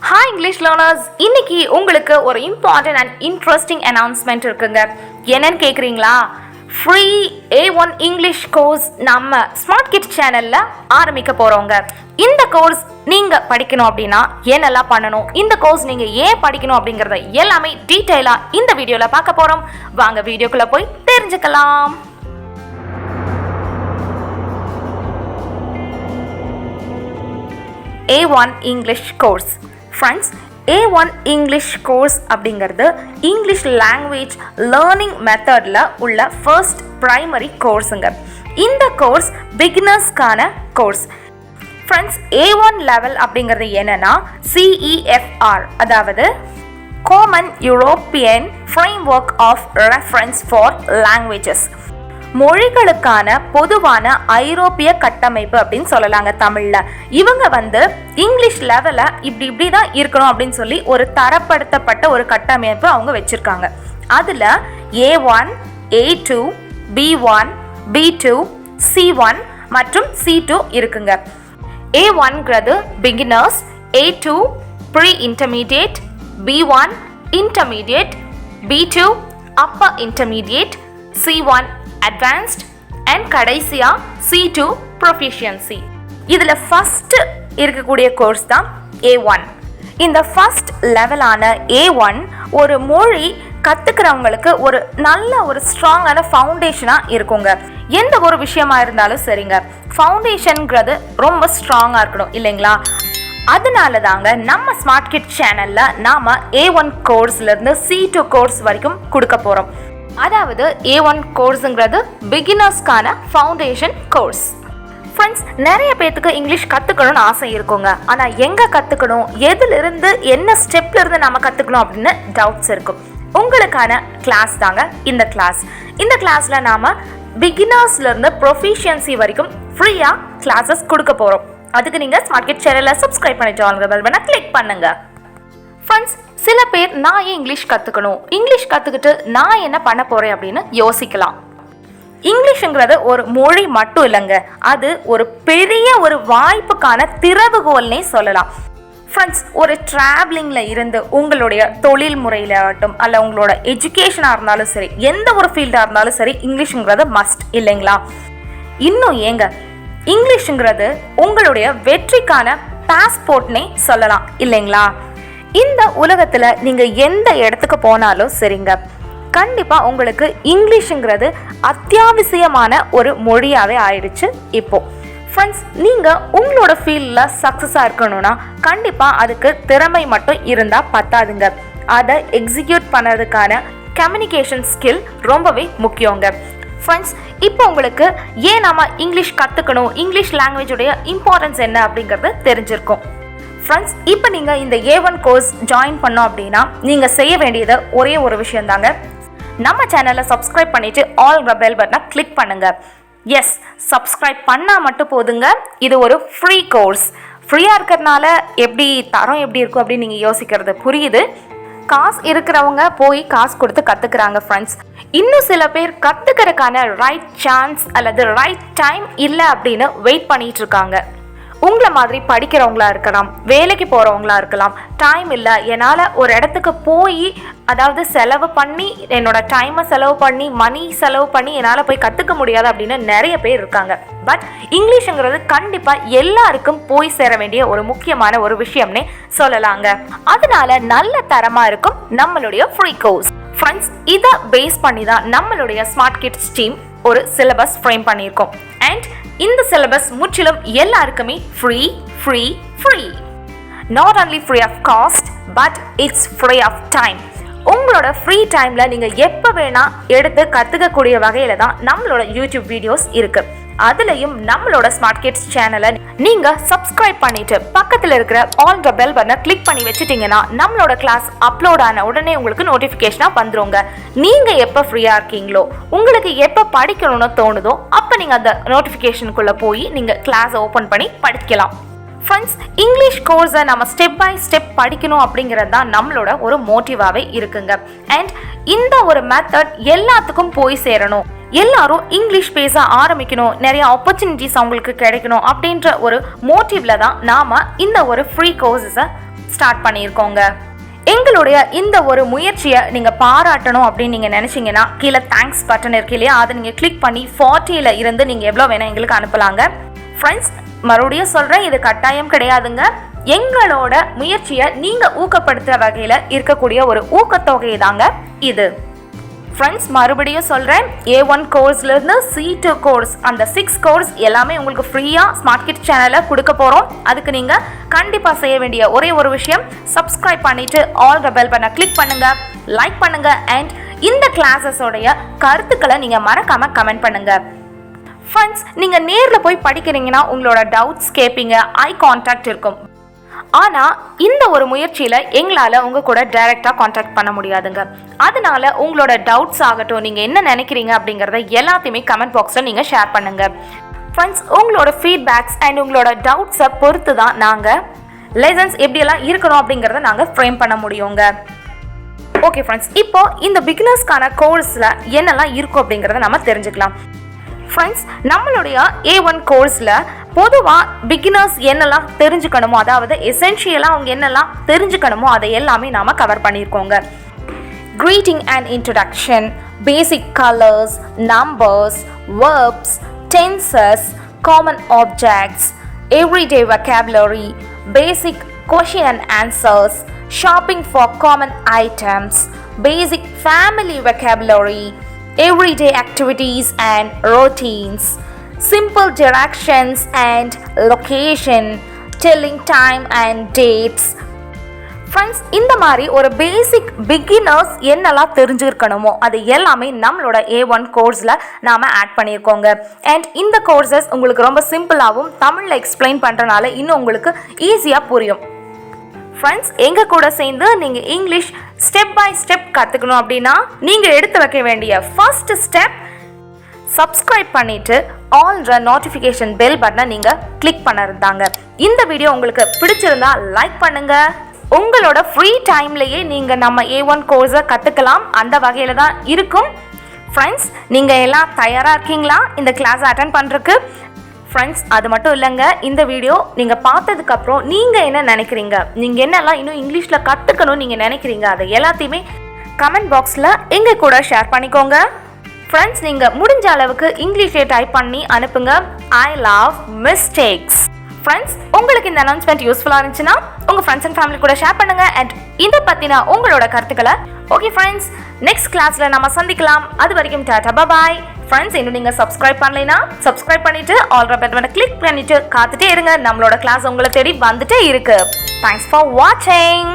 Hi English learners, இன்னைக்கு உங்களுக்கு ஒரு important and interesting announcement இருக்குங்க. என்னன்னு கேக்குறீங்களா? Free A1 English course நம்ம Smart Kids சேனல்ல ஆரம்பிக்க போறோங்க. இந்த கோர்ஸ் நீங்க படிக்கணும் அப்படின்னா என்னெல்லாம் பண்ணணும், இந்த கோர்ஸ் நீங்க ஏன் படிக்கணும் அப்படிங்கறத எல்லாமே டீடைலா இந்த வீடியோல பார்க்க போறோம். வாங்க வீடியோக்குள்ள போய் தெரிஞ்சுக்கலாம். A1 English course. Friends, A1 English course அப்படிங்கிறது English language learning methodல உள்ள first primary courseங்க. இந்த course beginnersக்கான course. Friends, A1 level அப்படிங்கிறது என்னன்னா CEFR, அதாவது Common European Framework of Reference for Languages. மொழிகளுக்கான பொதுவான ஐரோப்பிய கட்டமைப்பு அப்படின்னு சொல்லலாங்க தமிழ்ல. இவங்க இங்கிலீஷ் லெவல இப்படி தான் இருக்கணும் அப்படின்னு சொல்லி ஒரு தரப்படுத்தப்பட்ட ஒரு கட்டமைப்பு அவங்க வச்சிருக்காங்க. அதுல A1, A2, B1, B2, C1 மற்றும் C2 இருக்குங்க. A1ங்கிறது beginners, A2 pre intermediate, B1 intermediate, B2 upper intermediate, C1 advanced and கடைசியா C2 proficiency. இதுல ஃபர்ஸ்ட் இருக்கக்கூடிய கோர்ஸ் தான் A1. இந்த ஃபர்ஸ்ட் லெவலான A1 ஒரு மொழி கத்துக்கிறவங்களுக்கு ஒரு நல்ல ஒரு ஸ்ட்ராங்கான ஃபவுண்டேஷனா இருக்குங்க. எந்த ஒரு விஷயமா இருந்தாலும் சரிங்க, ஃபவுண்டேஷன்ங்கிறது ரொம்ப ஸ்ட்ராங்கா இருக்கணும் இல்லைங்களா? அதனால தாங்க நம்ம ஸ்மார்ட் கிட் சேனல்ல நாம A1 கோர்ஸ்ல இருந்து C2 கோர்ஸ் வரைக்கும் கொடுக்க போறோம். அதாவது A1 கோர்ஸுங்கிறது பிகினர்ஸ்க்கான ஃபவுண்டேஷன் கோர்ஸ். ஃப்ரெண்ட்ஸ், நிறைய பேத்துக்கு இங்கிலீஷ் கற்றுக்கணும்னு ஆசை இருக்குங்க. ஆனால் எங்கே கற்றுக்கணும், எதுலேருந்து என்ன ஸ்டெப்லேருந்து நம்ம கற்றுக்கணும் அப்படின்னு டவுட்ஸ் இருக்கும். உங்களுக்கான கிளாஸ் தாங்க இந்த கிளாஸ். இந்த கிளாஸில் நாம் பிகினர்ஸ்லேருந்து ப்ரொஃபிஷியன்சி வரைக்கும் ஃப்ரீயாக கிளாஸஸ் கொடுக்க போகிறோம். அதுக்கு நீங்கள் ஸ்மார்ட் கிட் சேனலை சப்ஸ்கிரைப் பண்ணிட்டு வாங்க, பெல் பட்டனை கிளிக் பண்ணுங்கள். ஃப்ரெண்ட்ஸ், சில பேர் நான் ஏன் இங்கிலீஷ் கற்றுக்கணும், இங்கிலீஷ் கற்றுக்கிட்டு நான் என்ன பண்ண போகிறேன் அப்படின்னு யோசிக்கலாம். இங்கிலீஷுங்கிறது ஒரு மொழி மட்டும் இல்லைங்க, அது ஒரு பெரிய ஒரு வாய்ப்புக்கான திறவுகோல்னே சொல்லலாம். ஃப்ரெண்ட்ஸ், ஒரு ட்ராவலிங்கில் இருந்து உங்களுடைய தொழில் முறையில் ஆகட்டும், அல்ல உங்களோட எஜுகேஷனாக இருந்தாலும் சரி, எந்த ஒரு ஃபீல்டாக இருந்தாலும் சரி, இங்கிலீஷுங்கிறது மஸ்ட் இல்லைங்களா? இன்னும் ஏங்க, இங்கிலீஷுங்கிறது உங்களுடைய வெற்றிக்கான பாஸ்போர்ட்னே சொல்லலாம் இல்லைங்களா? இந்த உலகத்துல நீங்க எந்த இடத்துக்கு போனாலும் சரிங்க, கண்டிப்பா உங்களுக்கு இங்கிலீஷுங்கிறது அத்தியாவசியமான ஒரு மொழியாவே ஆயிடுச்சு இப்போ. ஃப்ரெண்ட்ஸ், நீங்க உங்களோட ஃபீல்ட்ல சக்சஸா இருக்கணும்னா கண்டிப்பா அதுக்கு திறமை மட்டும் இருந்தா பத்தாதுங்க. அதை எக்ஸிக்யூட் பண்ணுறதுக்கான கம்யூனிகேஷன் ஸ்கில் ரொம்பவே முக்கியங்க. ஃப்ரெண்ட்ஸ், இப்போ உங்களுக்கு ஏன் நாம இங்கிலீஷ் கற்றுக்கணும், இங்கிலீஷ் லாங்குவேஜுடைய இம்பார்ட்டன்ஸ் என்ன அப்படிங்கிறது தெரிஞ்சிருக்கும். ஃப்ரெண்ட்ஸ், இப்போ நீங்கள் இந்த A1 கோர்ஸ் ஜாயின் பண்ணோம் அப்படின்னா நீங்கள் செய்ய வேண்டியது ஒரே ஒரு விஷயம் தாங்க. நம்ம சேனலை சப்ஸ்கிரைப் பண்ணிவிட்டு ஆல் பெல் பட்டனை கிளிக் பண்ணுங்கள். எஸ், சப்ஸ்கிரைப் பண்ணால் மட்டும் போதுங்க. இது ஒரு ஃப்ரீ கோர்ஸ். ஃப்ரீயாக இருக்கிறதுனால தரம் எப்படி இருக்கும் அப்படின்னு நீங்கள் யோசிக்கிறது புரியுது. காசு இருக்கிறவங்க போய் காசு கொடுத்து கற்றுக்குறாங்க. ஃப்ரெண்ட்ஸ், இன்னும் சில பேர் கற்றுக்கிறதுக்கான ரைட் சான்ஸ் அல்லது ரைட் டைம் இல்லை அப்படின்னு வெயிட் பண்ணிட்டு இருக்காங்க. உங்களை மாதிரி படிக்கிறவங்களா இருக்கலாம், வேலைக்கு போகிறவங்களா இருக்கலாம், டைம் இல்லை, என்னால் ஒரு இடத்துக்கு போய் அதாவது செலவு பண்ணி என்னோட டைமை செலவு பண்ணி மணி செலவு பண்ணி என்னால் போய் கற்றுக்க முடியாது அப்படின்னு நிறைய பேர் இருக்காங்க. பட் இங்கிலீஷுங்கிறது கண்டிப்பாக எல்லாருக்கும் போய் சேர வேண்டிய ஒரு முக்கியமான ஒரு விஷயம்னே சொல்லலாங்க. அதனால நல்ல தரமாக இருக்கும் நம்மளுடைய ஃப்ரீ கோர்ஸ். ஃப்ரெண்ட்ஸ், இதை பேஸ் பண்ணி தான் நம்மளுடைய ஸ்மார்ட் கிட்ஸ் டீம் ஒரு சிலபஸ் ஃப்ரேம் பண்ணியிருக்கோம். அண்ட் இந்த சிலபஸ் முற்றிலும் எல்லாருக்குமே free free free. Not only free of cost, but it's free of time. உங்களோட ஃப்ரீ டைமில் நீங்கள் எப்போ வேணால் எடுத்து கற்றுக்கக்கூடிய வகையில் தான் நம்மளோட யூடியூப் வீடியோஸ் இருக்குது. அதுலேயும் நம்மளோட ஸ்மார்ட் கிட்ஸ் சேனலை நீங்கள் சப்ஸ்கிரைப் பண்ணிவிட்டு பக்கத்தில் இருக்கிற ஆல் த பெல் பட்டனை கிளிக் பண்ணி வச்சுட்டிங்கன்னா நம்மளோட கிளாஸ் அப்லோட் ஆன உடனே உங்களுக்கு நோட்டிஃபிகேஷனாக வந்துருங்க. நீங்கள் எப்போ ஃப்ரீயாக இருக்கீங்களோ, உங்களுக்கு எப்போ படிக்கணும்னு தோணுதோ அப்போ நீங்கள் அந்த நோட்டிஃபிகேஷனுக்குள்ளே போய் நீங்கள் கிளாஸை ஓப்பன் பண்ணி படிக்கலாம். ஃப்ரெண்ட்ஸ், இங்கிலீஷ் கோர்ஸை நம்ம ஸ்டெப் பை ஸ்டெப் படிக்கணும் அப்படிங்கிறது தான் நம்மளோட ஒரு மோட்டிவாகவே இருக்குங்க. அண்ட் இந்த ஒரு மெத்தட் எல்லாத்துக்கும் போய் சேரணும், எல்லாரும் இங்கிலீஷ் பேச ஆரம்பிக்கணும், நிறைய ஆப்பர்ச்சுனிட்டிஸ் அவங்களுக்கு கிடைக்கணும் அப்படின்ற ஒரு மோட்டிவ்ல தான் நாம இந்த ஒரு ஃப்ரீ கோர்ஸஸை ஸ்டார்ட் பண்ணியிருக்கோங்க. எங்களுடைய இந்த ஒரு முயற்சியை நீங்கள் பாராட்டணும் அப்படின்னு நீங்கள் நினச்சிங்கன்னா கீழே தேங்க்ஸ் பட்டன் இருக்கு இல்லையா, அதை நீங்கள் கிளிக் பண்ணி 40ல் இருந்து நீங்கள் எவ்வளோ வேணால் எங்களுக்கு அனுப்பலாங்க. ஃப்ரெண்ட்ஸ், மறுபடியும் சொல்கிறேன், இது கட்டாயம் கிடையாதுங்க. எங்களோட முயற்சியை நீங்கள் ஊக்கப்படுத்துகிற வகையில் இருக்கக்கூடிய ஒரு ஊக்கத்தொகை தாங்க இது. ஃப்ரெண்ட்ஸ், மறுபடியும் சொல்கிறேன், A1 கோர்ஸ்லேருந்து C2 கோர்ஸ், அந்த 6 கோர்ஸ் எல்லாமே உங்களுக்கு ஃப்ரீயாக ஸ்மார்ட் கிட் சேனலில் கொடுக்க போகிறோம். அதுக்கு நீங்கள் கண்டிப்பாக செய்ய வேண்டிய ஒரே ஒரு விஷயம், சப்ஸ்கிரைப் பண்ணிவிட்டு ஆல் த பெல் பட்டனை கிளிக் பண்ணுங்கள், லைக் பண்ணுங்கள், அண்ட் இந்த கிளாஸஸோடைய கருத்துக்களை நீங்கள் மறக்காமல் கமெண்ட் பண்ணுங்கள். ஃப்ரெண்ட்ஸ், நீங்கள் நேரில் போய் படிக்கிறீங்கன்னா உங்களோட டவுட்ஸ் கேட்பீங்க, ஐ கான்டாக்ட் இருக்கும். ஆனால் இந்த ஒரு முயற்சியில் எங்களால் உங்கள் கூட டைரெக்டாக காண்டாக்ட் பண்ண முடியாதுங்க. அதனால உங்களோட டவுட்ஸ் ஆகட்டும், நீங்கள் என்ன நினைக்கிறீங்க அப்படிங்கிறத எல்லாத்தையுமே கமெண்ட் பாக்ஸில் நீங்கள் ஷேர் பண்ணுங்கள். ஃப்ரெண்ட்ஸ், உங்களோட ஃபீட்பேக்ஸ் அண்ட் உங்களோட டவுட்ஸை பொறுத்து தான் நாங்கள் லெசன்ஸ் எப்படியெல்லாம் இருக்கணும் அப்படிங்கிறத நாங்கள் ஃப்ரேம் பண்ண முடியுங்க. ஓகே ஃப்ரெண்ட்ஸ், இப்போ இந்த பிகினர்ஸ்க்கான கோர்ஸில் என்னெல்லாம் இருக்கும் அப்படிங்கிறத நம்ம தெரிஞ்சுக்கலாம். ஃப்ரெண்ட்ஸ், நம்மளுடைய A1 கோர்ஸில் பொதுவாக பிகினர்ஸ் என்னெல்லாம் தெரிஞ்சுக்கணுமோ, அதாவது எசென்ஷியலாக அவங்க என்னெல்லாம் தெரிஞ்சுக்கணுமோ அதை எல்லாமே நாம் cover பண்ணியிருக்கோங்க. greeting and introduction, basic colors, numbers, verbs, tenses, common objects, everyday vocabulary, basic question and answers, shopping for common items, basic family vocabulary, everyday activities and routines, simple directions and location, telling time and dates. Friends, இந்த மாதிரி ஒரு பேசிக் beginners என்னெல்லாம் தெரிஞ்சுருக்கணுமோ அது எல்லாமே நம்மளோட A1 கோர்ஸில் நாம் add பண்ணியிருக்கோங்க. And இந்த கோர்சஸ் உங்களுக்கு ரொம்ப சிம்பிளாகவும் தமிழில் எக்ஸ்பிளைன் பண்ணுறனால இன்னும் உங்களுக்கு ஈஸியாக புரியும். ஃப்ரெண்ட்ஸ், எங்கள் கூட சேர்ந்து நீங்கள் இங்கிலீஷ் ஸ்டெப் பை ஸ்டெப் கற்றுக்கணும் அப்படின்னா நீங்கள் எடுத்து வைக்க வேண்டிய ஃபர்ஸ்ட் ஸ்டெப், சப்ஸ்கிரைப் பண்ணிவிட்டு ஆல்ற நோட்டிஃபிகேஷன் பெல் பட்டனை நீங்கள் கிளிக் பண்ணுறதாங்க. இந்த வீடியோ உங்களுக்கு பிடிச்சிருந்தா லைக் பண்ணுங்கள். உங்களோட ஃப்ரீ டைம்லேயே நீங்கள் நம்ம A1 கோர்ஸை கற்றுக்கலாம், அந்த வகையில் தான் இருக்கும். ஃப்ரெண்ட்ஸ், நீங்கள் எல்லாம் தயாராக இருக்கீங்களா இந்த கிளாஸ் அட்டென்ட் பண்ணுறதுக்கு? ஃப்ரெண்ட்ஸ், அது மட்டும் இல்லைங்க, இந்த வீடியோ நீங்கள் பார்த்ததுக்கப்புறம் நீங்கள் என்ன நினைக்கிறீங்க, நீங்கள் என்னெல்லாம் இன்னும் இங்கிலீஷில் கற்றுக்கணும்னு நீங்கள் நினைக்கிறீங்க, அதை எல்லாத்தையுமே கமெண்ட் பாக்ஸில் எங்கள் கூட ஷேர் பண்ணிக்கோங்க. ஃப்ரெண்ட்ஸ், நீங்கள் முடிஞ்ச அளவுக்கு இங்கிலீஷே டைப் பண்ணி அனுப்புங்க. I love mistakes. ஃப்ரெண்ட்ஸ், உங்களுக்கு இந்த அனௌன்ஸ்மெண்ட் யூஸ்ஃபுல்லாக இருந்துச்சுன்னா உங்கள் ஃப்ரெண்ட்ஸ் அண்ட் ஃபேமிலி கூட ஷேர் பண்ணுங்கள். அண்ட் இதை பற்றின உங்களோட கருத்துக்களை. ஓகே ஃப்ரெண்ட்ஸ், நெக்ஸ்ட் கிளாஸில் நம்ம சந்திக்கலாம். அது வரைக்கும் டாடா பாய். ஃப்ரெண்ட்ஸ், இன்னும் நீங்கள் சப்ஸ்கிரைப் பண்ணலைன்னா சப்ஸ்கிரைப் பண்ணிவிட்டு ஆல் த பட்டனை கிளிக் பண்ணிவிட்டு காத்துட்டே இருங்க. நம்மளோட கிளாஸ் உங்களை தேடி வந்துட்டே இருக்கு. தேங்க்ஸ் ஃபார் வாட்சிங்.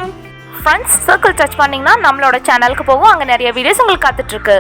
ஃப்ரெண்ட்ஸ், சர்க்கிள் டச் பண்ணிங்கன்னா நம்மளோட சேனலுக்கு போகும், அங்கே நிறைய வீடியோஸ் உங்களுக்கு காத்துட்ருக்கு.